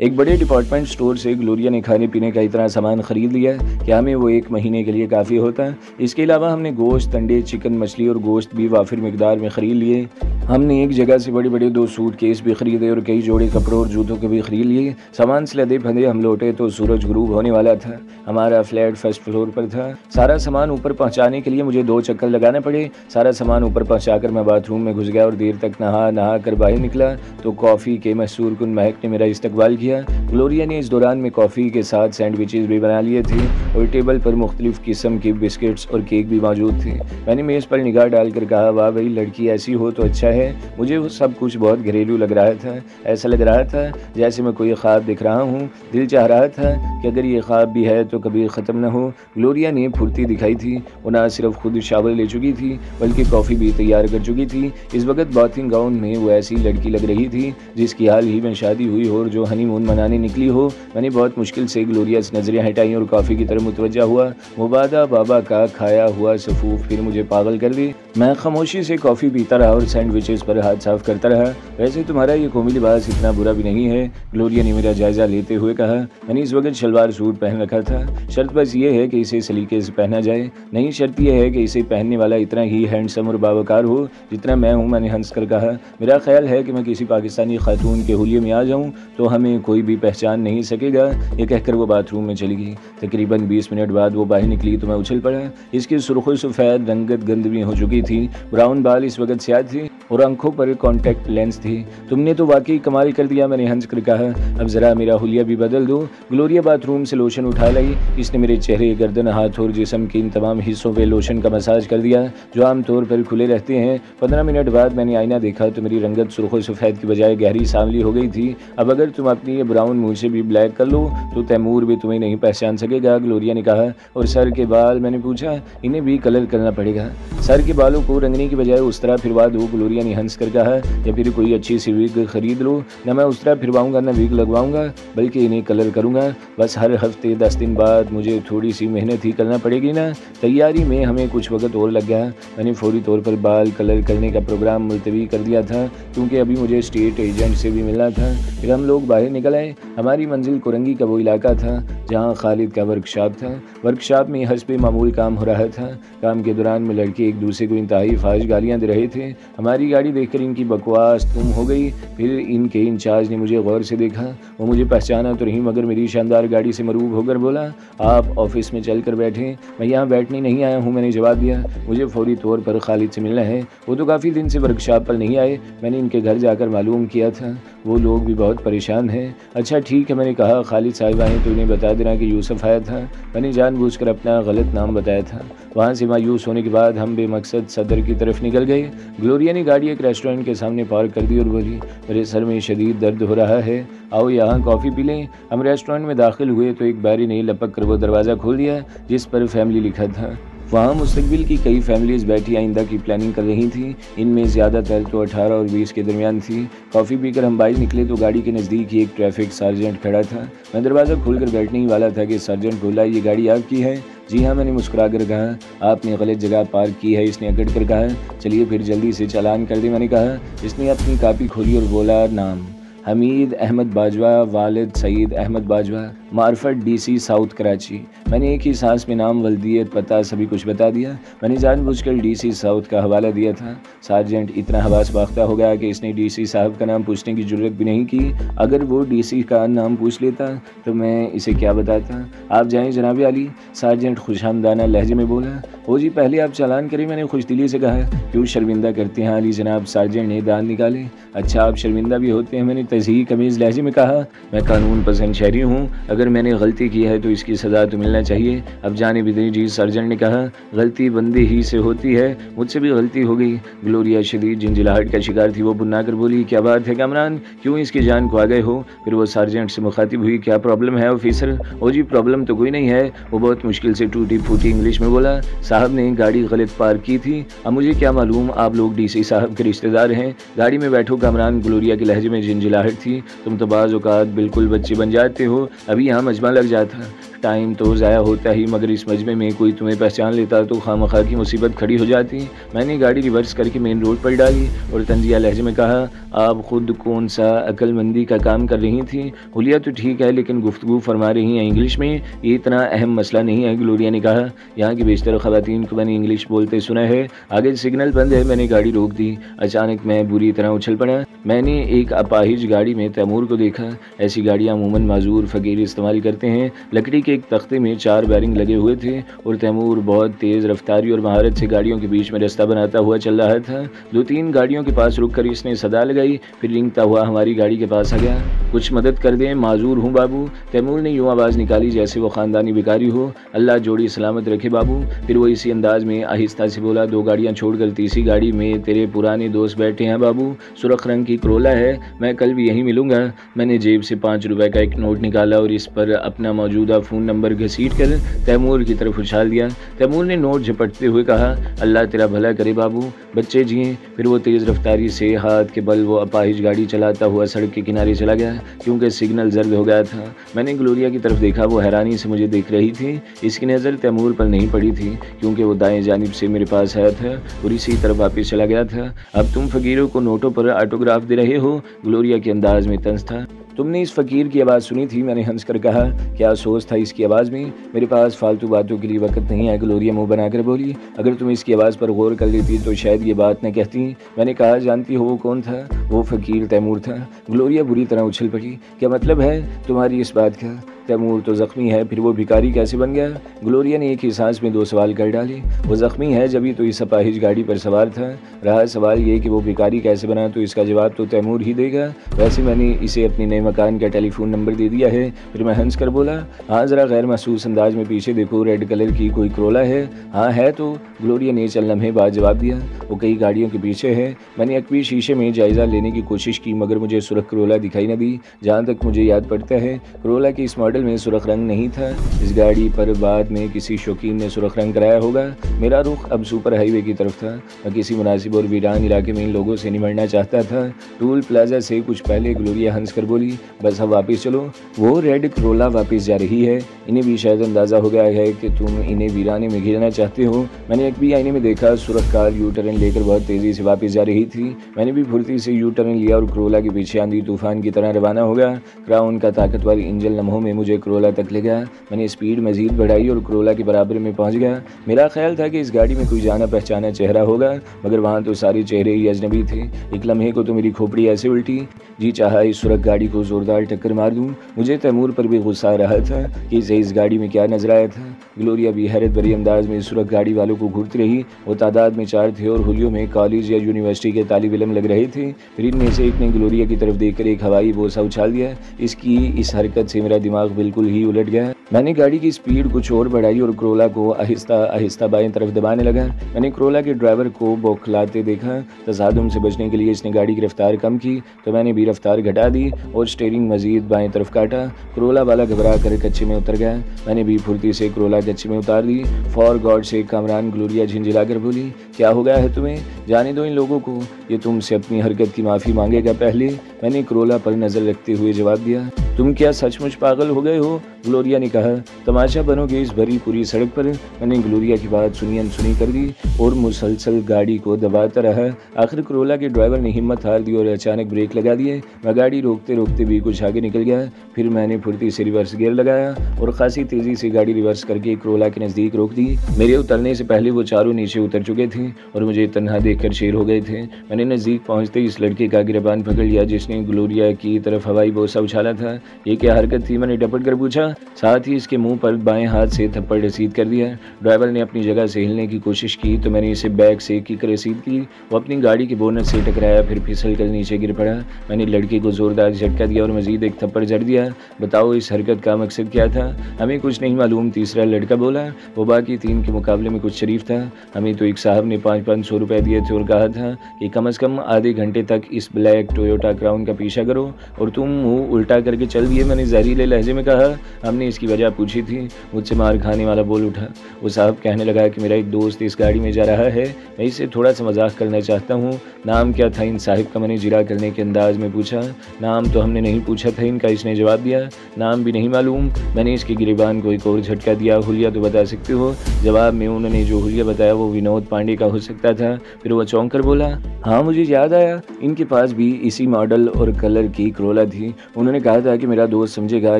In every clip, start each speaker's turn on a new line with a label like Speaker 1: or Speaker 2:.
Speaker 1: एक बड़े department store से ग्लोरिया ने खाने पीने का इतना सामान खरीद लिया कि हमें वो 1 महीने के लिए काफ़ी होता है। इसके अलावा हमने गोश्त, अंडे, चिकन, मछली और गोश्त भी वाफिर मिकदार में ख़रीद लिए। हमने एक जगह से बड़े बड़े 2 सूटकेस भी खरीदे और कई जोड़े कपड़ों और जूतों के भी खरीद लिए। सामान से लदे फंदे हम लौटे तो सूरज गुरूब होने वाला था। हमारा फ्लैट फर्स्ट फ्लोर पर था। सारा सामान ऊपर पहुंचाने के लिए मुझे 2 चक्कर लगाने पड़े। सारा सामान ऊपर पहुंचाकर मैं बाथरूम में घुस गया और देर तक नहा कर बाहर निकला तो कॉफ़ी के मसूर कुन महक ने मेरा इस्तकबाल किया। ग्लोरिया ने इस दौरान में कॉफ़ी के साथ सैंडविचेस भी बना लिए थे और टेबल पर मुख्तलिफ किस्म के बिस्किट्स और केक भी मौजूद थे। मैंने मेज़ पर निगाह डालकर कहा, वाह भाई, लड़की ऐसी हो तो अच्छा है। मुझे वो सब कुछ बहुत घरेलू लग रहा था। ऐसा लग रहा था जैसे मैं कोई ख्वाब देख रहा हूँ। दिल चाह रहा था कि अगर ये ख्वाब भी है तो कभी ख़त्म न हो। ग्लोरिया ने फुर्ती दिखाई थी। वो न सिर्फ खुद शावर ले चुकी थी बल्कि कॉफ़ी भी तैयार कर चुकी थी। इस वक्त बाथिंग गाउन में वो ऐसी लड़की लग रही थी जिसकी हाल ही में शादी हुई हो और जो हनीमून मनाने निकली हो। मैंने बहुत मुश्किल से ग्लोरिया से नजरें हटाई और कॉफ़ी की तरफ मुतवज्जा हुआ। मुबादा बाबा का खाया हुआ सफूफ फिर मुझे पागल कर दी। मैं खामोशी से कॉफ़ी पीता रहा और सैंडविचेस पर हाथ साफ करता रहा। वैसे तुम्हारा ये कौमी लिबास इतना बुरा भी नहीं है, ग्लोरिया ने मेरा जायजा लेते हुए कहा। मैंने इस वक्त शलवार सूट पहन रखा था। शर्त बस ये है कि इसे सलीके से पहना जाए। नहीं, शर्त यह है कि इसे पहनने वाला इतना ही हैंडसम और बावकार हो जितना मैं हूँ। मैंने हंस कर कहा, मेरा ख्याल है कि मैं किसी पाकिस्तानी खातून के हुलिये में आ जाऊँ तो हमें कोई भी पहचान नहीं सकेगा। ये कहकर वो बाथरूम में चली गई। तकरीबन 20 मिनट बाद वो बाहर निकली तो मैं उछल पड़ा। इसकी सुर्ख सफ़ेद रंगत गंदगी हो चुकी थी। ब्राउन बाल इस वक्त स्याह थे और आंखों पर कॉन्टैक्ट लेंस थी। तुमने तो वाकई कमाल कर दिया, मैंने हंस कर कहा। अब ज़रा मेरा हुलिया भी बदल दो। ग्लोरिया बाथरूम से लोशन उठा लाई। इसने मेरे चेहरे, गर्दन, हाथ और जिस्म के इन तमाम हिस्सों पे लोशन का मसाज कर दिया जो आमतौर पर खुले रहते हैं। 15 मिनट बाद मैंने आईना देखा तो मेरी रंगत सुर्ख सफ़ेद की बजाय गहरी सांवली हो गई थी। अब अगर तुम अपनी ये ब्राउन मुँह से भी ब्लैक कर लो तो तैमूर भी तुम्हें नहीं पहचान सकेगा, ग्लोरिया ने कहा। और सर के बाल, मैंने पूछा, इन्हें भी कलर करना पड़ेगा। सर के बालों को रंगने की बजाय उस तरह फिरवा दो, ग्लोरिया ने हंस कर कहा, या फिर कोई अच्छी सी विग खरीद लो। न मैं उस तरह फिरवाऊंगा न विग लगवाऊंगा बल्कि इन्हें कलर करूंगा। बस हर हफ्ते 10 दिन बाद मुझे थोड़ी सी मेहनत ही करना पड़ेगी ना। तैयारी में हमें कुछ वक्त और लग गया। मैंने फौरी तौर पर बाल कलर करने का प्रोग्राम मुलतवी कर दिया था क्योंकि अभी मुझे स्टेट एजेंट से भी मिलना था। फिर हम लोग बाहर निकल आए। हमारी मंजिल कोरंगी का वो इलाका था जहाँ खालिद का वर्कशॉप था। वर्कशॉप में हस्बे मामूल काम हो रहा था। काम के दौरान में लड़के एक दूसरे को इंतहाई फाश गालियाँ दे रहे थे। हमारी गाड़ी देखकर इनकी बकवास तुम हो गई। फिर इनके इंचार्ज ने मुझे गौर से देखा। वो मुझे पहचाना तो नहीं मगर मेरी शानदार गाड़ी से मरूब होकर बोला, आप ऑफिस में चल कर बैठे, मैं यहाँ बैठने नहीं आया हूँ। मैंने जवाब दिया, मुझे फौरी तौर पर खालिद से मिलना है। वो तो काफ़ी दिन से वर्कशॉप पर नहीं आए। मैंने इनके घर जाकर मालूम किया था, वो लोग भी बहुत परेशान हैं। अच्छा ठीक है, मैंने कहा, खालिद साहिब आए तो इन्हें बता देना कि यूसुफ आया था। मैंने जानबूझकर अपना गलत नाम बताया था। वहाँ से मायूस होने के बाद हम बेमकसद सदर की तरफ निकल गए। ग्लोरिया ने गाड़ी एक रेस्टोरेंट के सामने पार्क कर दी और बोली, मेरे सर में शदीद दर्द हो रहा है, आओ यहाँ कॉफ़ी पी लें। हम रेस्टोरेंट में दाखिल हुए तो एक बैरी ने लपक कर वो दरवाज़ा खोल दिया जिस पर फैमिली लिखा था। वहाँ मुस्तकबिल की कई फैमिलीज़ बैठी आइंदा की प्लानिंग कर रही थी। इनमें ज़्यादातर तो 18 और 20 के दरमियान थी। कॉफ़ी पीकर हम बाहर निकले तो गाड़ी के नज़दीक ही एक ट्रैफिक सार्जेंट खड़ा था। मैं दरवाज़ा खोलकर बैठने ही वाला था कि सार्जेंट बोला, ये गाड़ी आपकी है? जी हाँ, मैंने मुस्कुरा कर कहा। आपने गलत जगह पार्क की है, इसने अकड़ कर कहा। चलिए फिर जल्दी से चालान कर दे, मैंने कहा। इसने अपनी कापी खोली और बोला, नाम हमीद अहमद बाजवा, वालिद सईद अहमद बाजवा, मार्फत डीसी साउथ कराची। मैंने एक ही सांस में नाम, वल्दियत, पता सभी कुछ बता दिया। मैंने जानबूझकर डीसी साउथ का हवाला दिया था। सार्जेंट इतना हवास बाख्ता हो गया कि इसने डीसी साहब का नाम पूछने की जरूरत भी नहीं की। अगर वो डीसी का नाम पूछ लेता तो मैं इसे क्या बताता। आप जाएं जनाब आली, सार्जेंट खुशामदाना लहजे में बोला। ओ जी, पहले आप चालान करें, मैंने खुशदिली से कहा। क्यों शर्मिंदा करते हैं अली जनाब, सार्जेंट ने दांत निकाले। अच्छा, आप शर्मिंदा भी होते हैं, मैंने तज़ही कमीज़ लहजे में कहा। मैं कानून पसंद शहरी हूँ, अगर मैंने गलती की है तो इसकी सज़ा तो मिलना चाहिए। अब जाने भी दीजिए, सार्जेंट ने कहा। गलती बंदे ही से होती है, मुझसे भी गलती हो गई। ग्लोरिया शदीद झंझलाहट का शिकार थी। वो बुन्ना कर बोली, क्या बात है कामरान, क्यों इसकी जान को आ गए हो? फिर वो सार्जेंट से मुखातिब हुई, क्या प्रॉब्लम है ऑफिसर? ओ जी, प्रॉब्लम तो कोई नहीं है। वो बहुत मुश्किल से टूटी फूटी इंग्लिश में बोला, साहब ने गाड़ी गलत पार्क की थी। अब मुझे क्या मालूम आप लोग डीसी साहब के रिश्तेदार हैं। गाड़ी में बैठो कामरान, ग्लोरिया के लहजे में झंझलाहट थी। तुम तो बाज़ औक़ात बिल्कुल बच्चे बन जाते हो, अभी यहाँ मजमा लग जाता। टाइम तो ज़ाया होता ही, मगर इस मजमे में कोई तुम्हें पहचान लेता तो खामखा की मुसीबत खड़ी हो जाती। मैंने गाड़ी रिवर्स करके मेन रोड पर डाली और तंजिया लहजे में कहा, आप खुद कौन सा अक्लमंदी का काम कर रही थी? हुलिया तो ठीक है, लेकिन गुफ्तगू फरमा रही हैं इंग्लिश में, ये इतना अहम मसला नहीं है। ग्लोरिया ने कहा, यहाँ की बेशतर ख़वातीन को मैंने इंग्लिश बोलते सुना है। आगे सिग्नल बंद है। मैंने गाड़ी रोक दी। अचानक मैं बुरी तरह उछल पड़ा। मैंने एक अपाहिज गाड़ी में तैमूर को देखा। ऐसी गाड़ियाँ अमूमन माजूर फ़कीर इस्तेमाल करते हैं। लकड़ी के एक तख्ते में 4 बैरिंग लगे हुए थे और तैमूर बहुत तेज़ रफ्तारी और महारत से गाड़ियों के बीच में रास्ता बनाता हुआ चल रहा था। 2-3 गाड़ियों के पास रुक कर इसने सदा लगाई, फिर रिंगता हुआ हमारी गाड़ी के पास आ गया। कुछ मदद कर दें, माजूर हूँ बाबू। तैमूर ने यूँ आवाज़ निकाली जैसे वो ख़ानदानी भिखारी हो। अल्लाह जोड़ी सलामत रखे बाबू। फिर वो इसी अंदाज में आहिस्ता से बोला, 2 गाड़ियाँ छोड़कर तीसरी गाड़ी में तेरे पुराने दोस्त बैठे हैं बाबू। सुरख रंग की क्रोला है, मैं कल भी यहीं मिलूंगा। मैंने जेब से 5 रुपए का एक नोट निकाला और इस पर अपना मौजूदा फ़ोन नंबर घसीट कर तैमूर की तरफ उछाल दिया। तैमूर ने नोट झपटते हुए कहा, अल्लाह तेरा भला करे बाबू, बच्चे जिए। फिर वो तेज़ रफ्तारी से हाथ के बल वो अपाहिज गाड़ी चलाता हुआ सड़क के किनारे चला गया, क्योंकि सिग्नल जर्द हो गया था। मैंने ग्लोरिया की तरफ देखा। वो हैरानी से मुझे देख रही थी। इसकी नज़र तैमूर पर नहीं पड़ी थी, क्योंकि वो दाएं जानिब से मेरे पास आया था और इसी तरफ वापस चला गया था। अब तुम फ़कीरों को नोटों पर ऑटोग्राफ दे रहे हो? ग्लोरिया के अंदाज में तंज था। तुमने इस फ़कीर की आवाज़ सुनी थी? मैंने हंस कर कहा। क्या सोच था इसकी आवाज़ में? मेरे पास फालतू बातों के लिए वक्त नहीं है। ग्लोरिया मुंह बनाकर बोली। अगर तुम इसकी आवाज़ पर गौर कर लेती तो शायद ये बात न कहती। मैंने कहा, जानती हो वो कौन था? वो फ़कीर तैमूर था। ग्लोरिया बुरी तरह उछल पड़ी। क्या मतलब है तुम्हारी इस बात का? तैमूर तो ज़ख्मी है, फिर वो भिखारी कैसे बन गया? ग्लोरिया ने एक ही सांस में 2 सवाल कर डाले। वो ज़ख्मी है जभी तो इस अपाहिज गाड़ी पर सवार था। रहा सवाल ये कि वो भिखारी कैसे बना, तो इसका जवाब तो तैमूर ही देगा। वैसे मैंने इसे अपने नए मकान का टेलीफोन नंबर दे दिया है। फिर मैं हंस कर बोला, हाँ ज़रा गैर महसूस अंदाज में पीछे देखो, रेड कलर की कोई क्रोला है? हाँ है तो। ग्लोरिया ने चल लम्हे बाद जवाब दिया। वो कई गाड़ियों के पीछे है। मैंने अकवी शीशे में जायज़ा लेने की कोशिश की, मगर मुझे सुरख क्रोला दिखाई न दी। जहाँ तक मुझे याद पड़ता है, क्रोला के इस मॉडल में सुरख रंग नहीं था। इस गाड़ी पर बाद में किसी शौकीन ने सुरख रंग कराया होगा। मेरा रुख अब सुपर हाईवे की तरफ था। मैं किसी मुनासिब और वीरान इलाके में इन लोगों से निमटना चाहता था। टूल प्लाजा से कुछ पहले ग्लोरिया हंस कर बोली, बस अब वापस चलो। वो रेड क्रोला वापस जा रही है। इन्हें भी शायद अंदाज़ा हो गया है कि तुम इन्हें वीराने में घेरना चाहते हो। मैंने एक भी आईने में देखा। सुरख कार यू टर्न लेकर बहुत तेज़ी से वापस जा रही थी। मैंने भी फुर्ती से यू टर्न लिया और क्रोला के पीछे आंधी तूफान की तरह रवाना हो गया। क्राउन का ताकतवर इंजन लम्हों में मुझे क्रोला तक ले गया। मैंने स्पीड मजीद बढ़ाई और क्रोला के बराबर में पहुंच गया। मेरा ख्याल था कि इस गाड़ी में कोई जाना पहचाना चेहरा होगा, मगर वहाँ तो सारे चेहरे ही अजनबी थे। एक लम्हे को तो मेरी खोपड़ी ऐसे उल्टी, जी चाहा इस सुरख गाड़ी को जोरदार टक्कर मार दूं। मुझे तैमूर पर भी गुस्सा आ रहा था कि इसे इस गाड़ी में क्या नजर आया था। ग्लोरिया भी हैरत भरी अंदाज में सुरख गाड़ी वालों को घूरती रही। वो तादाद में 4 थे और हुलियों में कॉलेज या यूनिवर्सिटी के तालिब इल्म लग रहे थे। फिर इनमें से एक ने ग्लोरिया की तरफ देखकर एक हवाई बोसा उछाल दिया। इसकी इस हरकत से मेरा दिमाग बिल्कुल ही उलट गया। मैंने गाड़ी की स्पीड कुछ और बढ़ाई और क्रोला को आहिस्ता आहिस्ता बाएं तरफ दबाने लगा। मैंने क्रोला के ड्राइवर को बौखलाते देखा। तसादुम से बचने के लिए इसने गाड़ी की रफ्तार कम की, तो मैंने भी रफ्तार घटा दी और स्टीयरिंग मजीद बाएं तरफ काटा। क्रोला वाला घबरा कर कच्चे में उतर गया। मैंने भी फुर्ती से क्रोला कच्चे में उतार दी। फॉर गॉड से कामरान, ग्लोरिया झिंझिला कर बोली, क्या हो गया है तुम्हें? जाने दो इन लोगों को, ये तुमसे अपनी हरकत की माफ़ी मांगेगा पहले। मैंने क्रोला पर नज़र रखते हुए जवाब दिया, तुम क्या सचमुच पागल हो गए हो? ग्लोरिया ने कहा, तमाशा बनोगे इस भरी पूरी सड़क पर? मैंने ग्लोरिया की बात सुनी अनसुनी कर दी और मुसलसल गाड़ी को दबाता रहा। आखिर क्रोला के ड्राइवर ने हिम्मत हार दी और अचानक ब्रेक लगा दिए। मैं गाड़ी रोकते रोकते भी कुछ आगे निकल गया। फिर मैंने फुर्ती से रिवर्स गियर लगाया और खासी तेज़ी से गाड़ी रिवर्स करके क्रोला के नज़दीक रोक दी। मेरे उतरने से पहले वो चारों नीचे उतर चुके थे और मुझे तन्हा देखकर शेर हो गए थे। मैंने नज़दीक पहुँचते इस लड़के का गिरबान पकड़ लिया जिसने ग्लोरिया की तरफ हवाई बोसा उछाला था। ये क्या हरकत थी? मैंने डपट कर पूछा। साथ ही इसके मुंह पर बाएं हाथ से थप्पड़ रसीद कर दिया। ड्राइवर ने अपनी जगह से हिलने की कोशिश की तो मैंने इसे बैक से किक रसीद की। वो अपनी गाड़ी के बोनट से टकराया, फिर फिसल कर नीचे गिर पड़ा। मैंने लड़के को जोरदार झटका दिया और मजीद एक थप्पड़ जड़ दिया। बताओ इस हरकत का मकसद क्या था? हमें कुछ नहीं मालूम, तीसरा लड़का बोला। वो बाकी 3 के मुकाबले में कुछ शरीफ था। हमें तो एक साहब ने 500 रुपये दिए थे और कहा था कि कम से कम आधे घंटे तक इस ब्लैक टोयोटा क्राउन का पीछा करो और तुम मुँह उल्टा करके चल दिए। मैंने जहरीले लहजे में कहा। हमने इसकी वजह पूछी थी। मुझसे मार खाने वाला बोल उठा। वो साहब कहने लगा कि मेरा एक दोस्त इस गाड़ी में जा रहा है, मैं इससे थोड़ा सा मजाक करना चाहता हूँ। नाम क्या था इन साहिब का? मैंने जिरा करने के अंदाज में पूछा। नाम तो हमने नहीं पूछा था इनका, इसने जवाब दिया। नाम भी नहीं मालूम? मैंने इसके गिरेबान को एक और झटका दिया। हुलिया तो बता सकते हो? जवाब में उन्होंने जो हुलिया बताया वो विनोद पांडे का हो सकता था। फिर वह चौंक कर बोला, हाँ मुझे याद आया, इनके पास भी इसी मॉडल और कलर की करोला थी। उन्होंने कहा था कि मेरा दोस्त समझेगा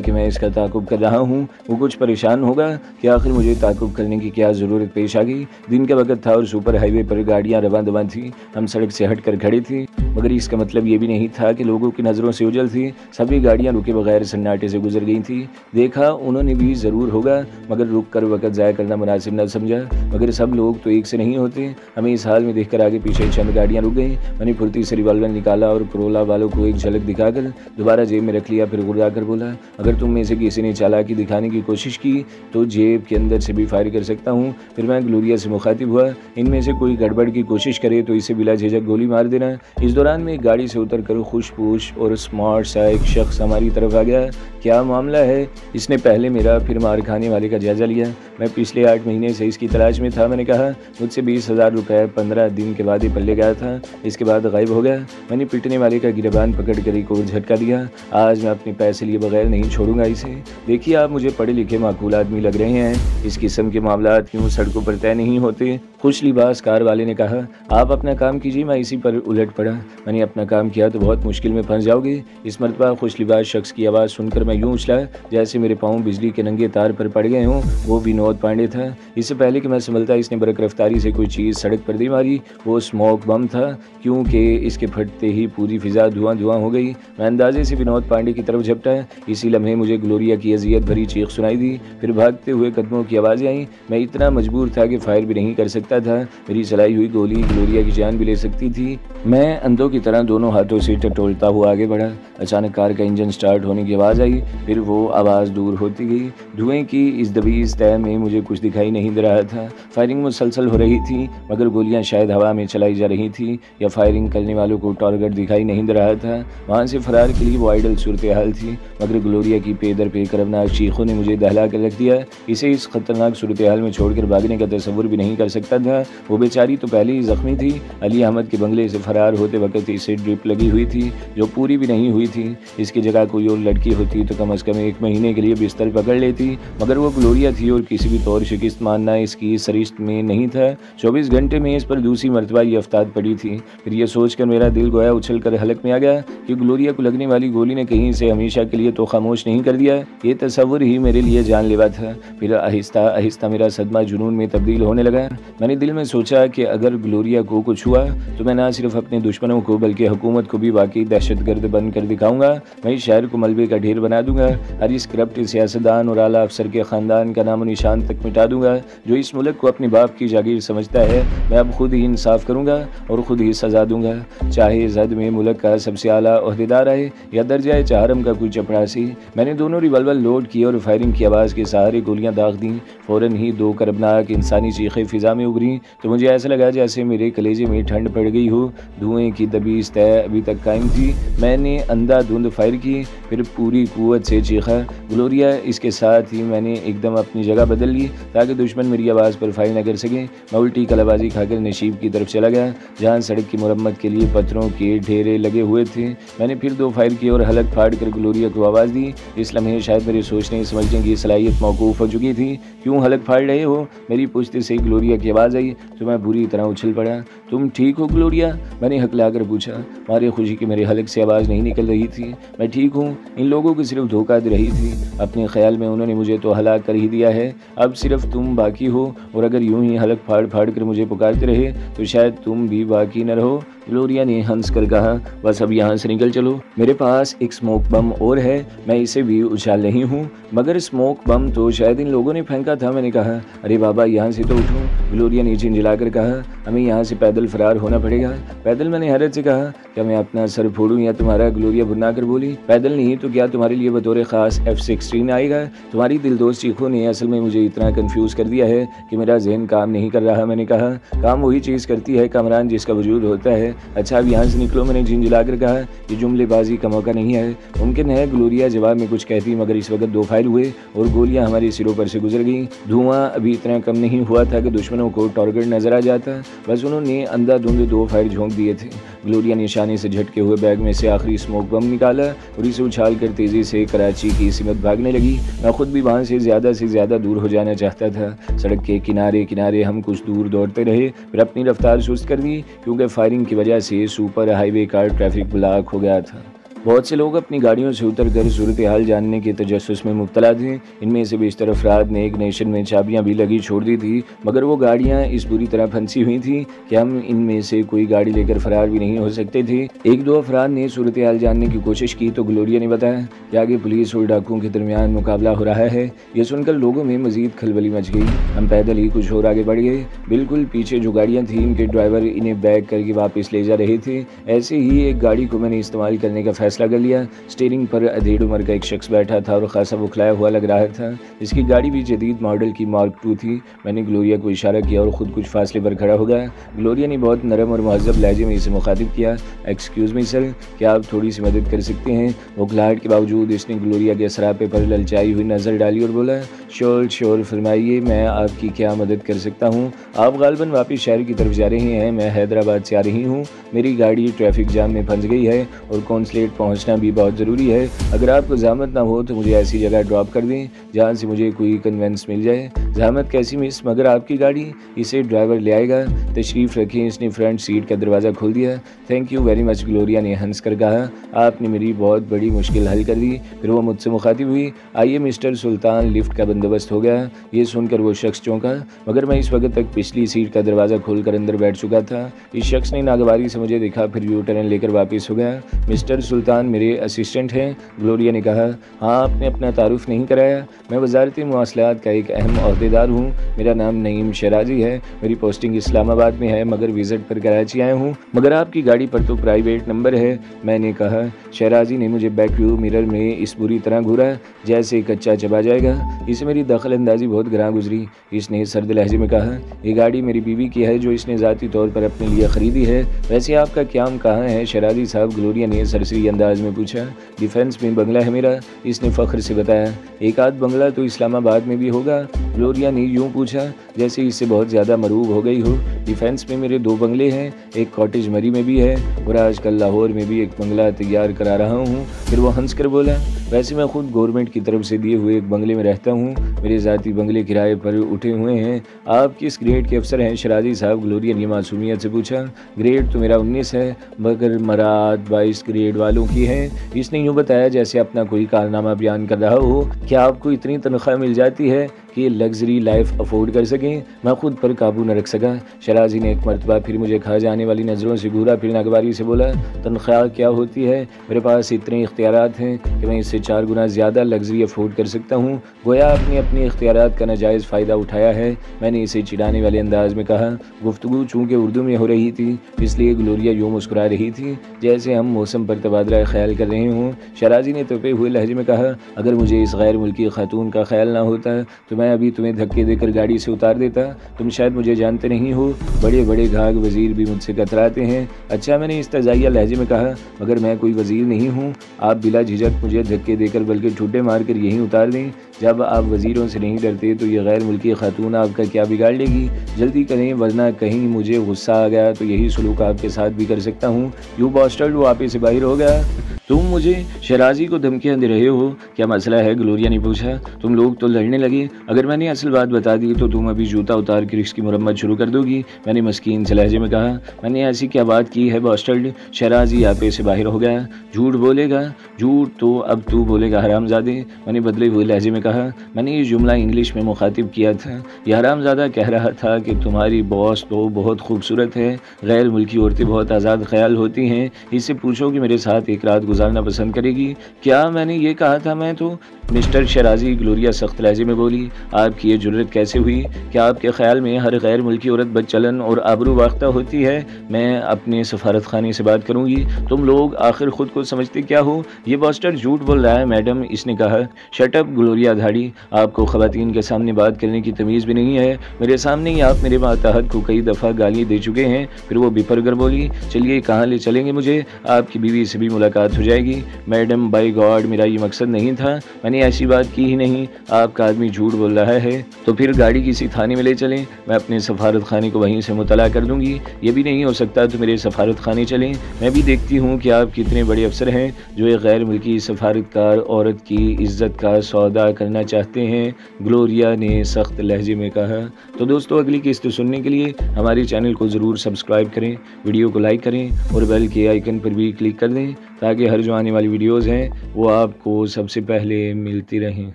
Speaker 1: कि मैं इसका ताकुब कर रहा हूँ, वो कुछ परेशान होगा कि आखिर मुझे ताकुब करने की क्या ज़रूरत पेश आ गई। दिन का वक्त था और सुपर हाईवे पर गाड़ियाँ रवां दवां थी। हम सड़क से हट कर खड़ी थी, मगर इसका मतलब ये भी नहीं था कि लोगों की नज़रों से उजल थी। सभी गाड़ियाँ रुके बगैर सन्नाटे से गुजर गई थी। देखा उन्होंने भी ज़रूर होगा, मगर रुक कर वक्त ज़ाया करना मुनासिब न समझा। मगर सब लोग तो एक से नहीं होते। हमें इस हाल में देखकर आगे पीछे चंद गाड़ियाँ रुक गई। मैंने फुर्ती से रिवॉल्वर निकाला और करोला वालों को एक झलक दिखाकर दोबारा जेब में रख लिया। फिर गुर्रा कर बोला, अगर तुम में से किसी ने चालाकी दिखाने की कोशिश की तो जेब के अंदर से भी फायर कर सकता हूँ। फिर मैं ग्लोरिया से मुखातिब हुआ, इनमें से कोई गड़बड़ की कोशिश करे तो इसे बिला झिझक गोली मार देना। इस दौरान में गाड़ी से उतर कर खुशपूश और स्मार्ट सा एक शख्स हमारी तरफ आ गया। क्या मामला है? इसने पहले मेरा फिर मार खाने वाले का जायजा लिया। मैं पिछले 8 महीने से इसकी तलाश में था। मैंने कहा, मुझसे 20,000 रुपये 15 दिन के वादे पर ले गया था, इसके बाद गायब हो गया। मैंने पिटने वाले का गिरबान पकड़ कर एक और झटका दिया। आज मैं अपने पैसे लिए बगैर नहीं छोड़ूंगा इसे। देखिए आप मुझे पढ़े लिखे माकूल आदमी लग रहे हैं, इस किस्म के मामला क्यों सड़कों पर तय नहीं होते? खुश लिबास कार वाले ने कहा, आप अपना काम कीजिए, मैं इसी पर उलट पड़ा। मैंने अपना काम किया तो बहुत मुश्किल में फंस जाओगे। इस मरतबा खुश लिबास शख्स की आवाज़ सुनकर मैं यूं उछला जैसे मेरे पाँव बिजली के नंगे तार पर पड़ गए हों। वो विनोद पांडे था। इससे पहले कि मैं संभलता इसने बरक रफ्तारी से कोई चीज़ सड़क पर दे मारी। वो स्मोक बम था, क्योंकि इसके फटते ही पूरी फिजा धुआं धुआं हो गई। मैं अंदाजे से विनोद पांडे की तरफ झपटा। इसी लम्हे मुझे ग्लोरिया की अजियत भरी चीख सुनाई दी। फिर भागते हुए कदमों की आवाज़ें आईं। मैं इतना मजबूर था कि फायर भी नहीं कर सकता था। मेरी चलाई हुई गोली ग्लोरिया की जान भी ले सकती थी। मैं अंधों की तरह दोनों हाथों से टटोलता हुआ आगे बढ़ा। अचानक कार का इंजन स्टार्ट होने की आवाज़ आई। फिर वो आवाज़ दूर होती गई। धुएं की इस दबीज़ तह में मुझे कुछ दिखाई नहीं दे रहा था। फायरिंग मुसलसल हो रही थी, मगर गोलियां शायद हवा में चलाई जा रही थी या फायरिंग करने वालों को टारगेट दिखाई नहीं दे रहा था। वहाँ से फरार के लिए वो आइडल सूरत हाल थी, मगर ग्लोरिया की पेदर पे करवनाक चीखों ने मुझे दहला कर रख दिया। इसे इस खतरनाक सूरत हाल में छोड़कर भागने का तस्वुर भी नहीं कर सकता था। वो बेचारी तो पहले ही जख्मी थी। अली अहमद के बंगले से फरार होते वक्त इसे ड्रिप लगी हुई थी, जो पूरी भी नहीं हुई थी। इसकी जगह कोई और लड़की होती तो कम अज़ कम 1 महीने के लिए बिस्तर पकड़ लेती, मगर वो ग्लोरिया थी और किसी भी तौर शिकस्त मानना इसकी सरिश्त में नहीं था। 24 घंटे में इस पर दूसरी मरतबा ये अफ्ताद पड़ी थी। फिर ये सोचकर मेरा दिल गोया उछल कर हलक में आ गया कि ग्लोरिया को लगने वाली गोली ने कहीं से हमेशा के लिए तो खामोश नहीं कर दिया। ये तस्वुर ही मेरे लिए जानलेवा था। फिर आहिस्ता आहिस्ता मेरा सदमा जुनून में तब्दील होने लगा। मैंने दिल में सोचा कि अगर ग्लोरिया को कुछ हुआ तो मैं ना सिर्फ अपने दुश्मनों को बल्कि हुकूमत को भी वाकई दहशतगर्द बन कर दिखाऊंगा। मैं इस शहर को मलबे का ढेर बना दूंगा। हर इस करप्ट सियासतदान और आला अफसर के ख़ानदान का नामो निशान तक मिटा दूंगा जो इस मुल्क को अपने बाप की जागीर समझता है। मैं अब खुद ही इंसाफ करूंगा और खुद ही सज़ा दूंगा, चाहे जद में मुल्क का सबसे आला ओहदेदार आए या दर्जाए चाहरम का कोई चपरासी। मैंने दोनों रिवॉल्वर लोड किए और फायरिंग की आवाज़ के सहारे गोलियां दाग दी। फ़ौरन ही 2 करबनाक इंसानी चीखें फिजा में उभरी तो मुझे ऐसा लगा जैसे मेरे कलेजे में ठंड पड़ गई हो। धुएं की दबीज़ तय अभी तक कायम थी। मैंने अंधाधुंध फायर की, फिर पूरी कुव्वत से चीखा ग्लोरिया। इसके साथ ही मैंने एकदम अपनी जगह बदल ली ताकि दुश्मन मेरी आवाज़ पर फायर न कर सके। मैं उल्टी कलाबाजी खाकर नशीब की तरफ चला गया, जहाँ सड़क की मुरम्मत के लिए पत्थरों के ढेरे लगे हुए थे। मैंने फिर 2 फायर किए और हलक फाड़ कर ग्लोरिया को आवाज़ दी। इस लम्हे शायद मेरे सोचने समझने की सलाहियत मौकूफ़ हो चुकी थी। क्यों हलक फाड़ रहे हो? मेरी पूछते से ग्लोरिया की आवाज़ आई तो मैं बुरी तरह उछल पड़ा। तुम ठीक हो ग्लोरिया? मैंने हकला कर पूछा। मारे खुशी की मेरे हलक से आवाज़ नहीं निकल रही थी। मैं ठीक हूँ, इन लोगों को सिर्फ धोखा दे रही थी। अपने ख्याल में उन्होंने मुझे तो हलाक कर ही दिया है, अब सिर्फ तुम बाकी हो। और अगर यूं ही हलक फाड़ फाड़ कर मुझे पुकारते रहे तो शायद तुम भी बाकी न रहो। ग्लोरिया ने हंस कर कहा, बस अब यहाँ से निकल चलो। मेरे पास एक स्मोक बम और है, मैं इसे भी उछाल रही हूँ। मगर स्मोक बम तो शायद इन लोगों ने फेंका था। मैंने कहा, अरे बाबा यहाँ से तो उठो। ग्लोरिया ने झिंझलाकर कहा, हमें यहाँ से पैदल फरार होना पड़ेगा। पैदल? मैंने हैरत से कहा, क्या मैं अपना सर फोड़ूं या तुम्हारा? ग्लोरिया भुना कर बोली। पैदल नहीं तो क्या तुम्हारे लिए बतौर खास F-16 आएगा? तुम्हारी दिलदोज चीखों ने असल में मुझे इतना कंफ्यूज कर दिया है कि मेरा जहन काम नहीं कर रहा। मैंने कहा, काम वही चीज़ करती है कामरान जिसका वजूद होता है। अच्छा अब यहाँ से निकलो, मैंने झिंझिला कर कहा। ये जुमलेबाजी का मौका नहीं है। मुमकिन है ग्लोरिया जवाब में कुछ कहती, मगर इस वक्त 2 फायर हुए और गोलियां हमारे सिरों पर से गुजर गई। धुआं अभी इतना कम नहीं हुआ था कि दुश्मनों को टारगेट नजर आ जाता। बस उन्होंने अंधाधुंध 2 फायर झोंक दिए थे। ग्लोरिया ने निशाने से झटके हुए बैग में से आखिरी स्मोक बम निकाला और इसे उछाल कर तेजी से कराची की सिमत भागने लगी। मैं खुद भी वहाँ से ज़्यादा दूर हो जाना चाहता था। सड़क के किनारे किनारे हम कुछ दूर दौड़ते रहे, फिर अपनी रफ्तार सुस्त कर दी क्योंकि फायरिंग की वजह से सुपर हाईवे का ट्रैफिक ब्लॉक हो गया था। बहुत से लोग अपनी गाड़ियों से उतरकर सूरत हाल जानने के तजस्सुस में मुब्तला थे। इनमें से बेशतर अफराद ने इग्निशन में चाबियां भी लगी छोड़ दी थी, मगर वो गाड़ियां इस बुरी तरह फंसी हुई थी कि हम इनमें से कोई गाड़ी लेकर फरार भी नहीं हो सकते थे। 1-2 अफराद ने सूरत हाल जानने की कोशिश की तो ग्लोरिया ने बताया कि आगे पुलिस और डाकुओं के दरमियान मुकाबला हो रहा है। ये सुनकर लोगों में मजीद खलबली मच गई। हम पैदल ही कुछ और आगे बढ़ गए। बिल्कुल पीछे जो गाड़ियाँ थी इनके ड्राइवर इन्हें बैग करके वापस ले जा रहे थे। ऐसे ही एक गाड़ी को मैंने इस्तेमाल करने का फैसला कर लिया। स्टीयरिंग पर अधेड़ उम्र का एक शख्स बैठा था और खासा बुखलाया हुआ लग रहा था। इसकी गाड़ी भी जदीद मॉडल की मार्क 2 थी। मैंने ग्लोरिया को इशारा किया और ख़ुद कुछ फासले पर खड़ा हो गया। ग्लोरिया ने बहुत नरम और महज़ब लहजे में इसे मुखातिब किया। एक्सक्यूज़ मी सर, क्या आप थोड़ी सी मदद कर सकते हैं? बुखलाहट के बावजूद इसने ग्लोरिया के सरापे पर ललचाई हुई नज़र डाली और बोला, श्योर फरमाइए, मैं आपकी क्या मदद कर सकता हूँ? आप गालिबन वापस शहर की तरफ जा रहे हैं। मैं हैदराबाद से आ रही हूँ। मेरी गाड़ी ट्रैफिक जाम में फंस गई है और कॉन्सुलेट पहुँचना भी बहुत ज़रूरी है। अगर आपको ज़हमत ना हो तो मुझे ऐसी जगह ड्रॉप कर दें जहाँ से मुझे कोई कन्वेंस मिल जाए। ज़हमत कैसी मिस, मगर आपकी गाड़ी, इसे ड्राइवर ले आएगा। तशरीफ़ रखें। इसने फ्रंट सीट का दरवाज़ा खोल दिया। Thank you very much, Gloria ने हंस कर कहा। आपने मेरी बहुत बड़ी मुश्किल हल कर दी। फिर वो मुझसे मुखातिब हुई, आइए मिस्टर सुल्तान, लिफ्ट का बंदोबस्त हो गया। ये सुनकर वो शख्स चौंका, मगर मैं इस वक्त तक पिछली सीट का दरवाज़ा खोलकर अंदर बैठ चुका था। इस शख्स ने नागवारी से मुझे देखा, फिर यू टर्न लेकर वापस हो गया। मिस्टर सुल्तान मेरे असिस्टेंट हैं, ग्लोरिया ने कहा। हाँ, आपने अपना तारुफ नहीं कराया। मैं वजारत मवासलात का एक अहम अहदेदार हूँ। मेरा नाम नईम शराजी है। मेरी पोस्टिंग इस्लामाबाद में है, मगर विजिट पर कराची आया हूँ। मगर आपकी गाड़ी पर तो प्राइवेट नंबर है। मैंने कहा। शराजी ने मुझे बैक व्यू मिरर में इस बुरी तरह घूरा जैसे कच्चा चबा जाएगा। इसे मेरी दखल अंदाजी बहुत ग्रां गुजरी। इसने सर्द लहजे में कहा, ये गाड़ी मेरी बीवी की है जो इसने ज़ाती तौर पर अपने लिए ख़रीदी है। वैसे आपका क्याम कहाँ है शराजी साहब? ग्लोरिया ने सरसरी अंदाज में पूछा। डिफेंस में बंगला है मेरा, इसने फ़ख्र से बताया। एक आध बंगला तो इस्लामाबाद में भी होगा? ग्लोरिया ने यूँ पूछा जैसे इससे बहुत ज़्यादा मरूब हो गई हो। डिफेंस में मेरे 2 बंगले हैं, एक कॉटेज मरी में भी है और आजकल लाहौर में भी एक बंगला तैयार करा रहा हूँ। फिर वो हंस कर बोला, वैसे मैं खुद गवर्नमेंट की तरफ से दिए हुए एक बंगले में रहता हूँ। मेरे ज़ाती बंगले किराए पर उठे हुए हैं। आप किस ग्रेड के अफसर हैं शराजी साहब? ग्लोरिया ने मासूमियत से पूछा। ग्रेड तो मेरा 19 है, मगर मराद 22 ग्रेड वालों की है। इसने यूँ बताया जैसे अपना कोई कारनामा बयान कर रहा हो। क्या आपको इतनी तनख्वाह मिल जाती है कि लग्जरी लाइफ अफोर्ड कर सकें? मैं खुद पर काबू न रख सका। शराजी ने एक मरतबा फिर मुझे खा जाने वाली नज़रों से घूरा, फिर नागवारी से बोला, तनख्वाह क्या होती है? मेरे पास इतने इख्तियारात हैं कि मैं इससे 4 गुना ज़्यादा लग्जरी अफोर्ड कर सकता हूँ। गोया आपने अपने इख्तियारात का नाजायज़ फ़ायदा उठाया है। मैंने इसे चिढ़ाने वाले अंदाज में कहा। गुफ्तगू चूँकि उर्दू में हो रही थी इसलिए ग्लोरिया यूँ मुस्कुरा रही थी जैसे हम मौसम पर तबादला ख्याल कर रहे हों। शराजी ने तपे हुए लहजे में कहा, अगर मुझे इस गैर मुल्की खातून का ख्याल ना होता तो मैं अभी तुम्हें धक्के देकर गाड़ी से उतार देता। तुम शायद मुझे जानते नहीं हो, बड़े बड़े घाघ वजीर भी मुझसे कतराते हैं। अच्छा, मैंने इस्तेज़ाइया लहजे में कहा, मगर मैं कोई वजीर नहीं हूँ। आप बिला झिझक मुझे धक्के देकर बल्कि ठूटे मार कर यहीं उतार दें। जब आप वजीरों से नहीं डरते तो ये गैर मुल्की खातून आपका क्या बिगाड़ लेगी? जल्दी करें वरना कहीं मुझे गुस्सा आ गया तो यही सलूक आपके साथ भी कर सकता हूँ। यू बॉस्टर्ड, वो आप से बाहर हो गया। तुम मुझे शराजी को धमकियां दे रहे हो, क्या मसला है? ग्लोरिया ने पूछा। तुम लोग तो लड़ने लगे। अगर मैंने असल बात बता दी तो तुम अभी जूता उतार कर इसकी मुरम्मत शुरू कर दोगी। मैंने मस्कीन से लहजे में कहा। मैंने ऐसी क्या बात की है बॉस्टर्ड? शराजी आपे से बाहर हो गया। झूठ बोलेगा? झूठ तो अब तू बोलेगा हरामजादे, मैंने बदले हुए लहजे में कहा। कहा, मैंने ये जुमला इंग्लिश में मुखातिब किया था। यह हरामज़ादा कह रहा था कि तुम्हारी बॉस तो बहुत खूबसूरत है, गैर मुल्की औरतें बहुत आज़ाद ख्याल होती हैं, इससे पूछो कि मेरे साथ एक रात गुजारना पसंद करेगी। क्या मैंने ये कहा था? मैं तो मिस्टर शराजी, ग्लोरिया सख्त लहजे में बोली, आपकी ये जुर्रत कैसे हुई? क्या आपके ख्याल में हर गैर मुल्की औरत बदचलन और आबरू वाख्ता होती है? मैं अपने सफारत खाने से बात करूंगी। तुम लोग आखिर खुद को समझते क्या हो? ये बॉस्टर झूठ बोल रहा है मैडम, इसने कहा। शट अप ग्लोरिया धाड़ी, आपको खवातीन के सामने बात करने की तमीज़ भी नहीं है। मेरे सामने ही आप मेरे मातहत को कई दफ़ा गाली दे चुके हैं। फिर वो बिफर कर बोली, चलिए कहाँ ले चलेंगे मुझे? आपकी बीवी से भी मुलाकात हो जाएगी। मैडम बाय गॉड, मेरा ये मकसद नहीं था, मैंने ऐसी बात की ही नहीं। आपका आदमी झूठ बोल रहा है तो फिर गाड़ी किसी थाने में ले चलें, मैं अपने सफारत खाने को वहीं से मुतला कर दूंगी। ये भी नहीं हो सकता तो मेरे सफारत खाने चलें, मैं भी देखती हूँ कि आप कितने बड़े अफसर हैं जो एक गैर मुल्की सफारतकार औरत की इज्जत का सौदा करना चाहते हैं, ग्लोरिया ने सख्त लहजे में कहा। तो दोस्तों, अगली किस्त सुनने के लिए हमारे चैनल को ज़रूर सब्सक्राइब करें, वीडियो को लाइक करें और बेल के आइकन पर भी क्लिक कर दें ताकि हर जो आने वाली वीडियोज़ हैं वो आपको सबसे पहले मिलती रहें।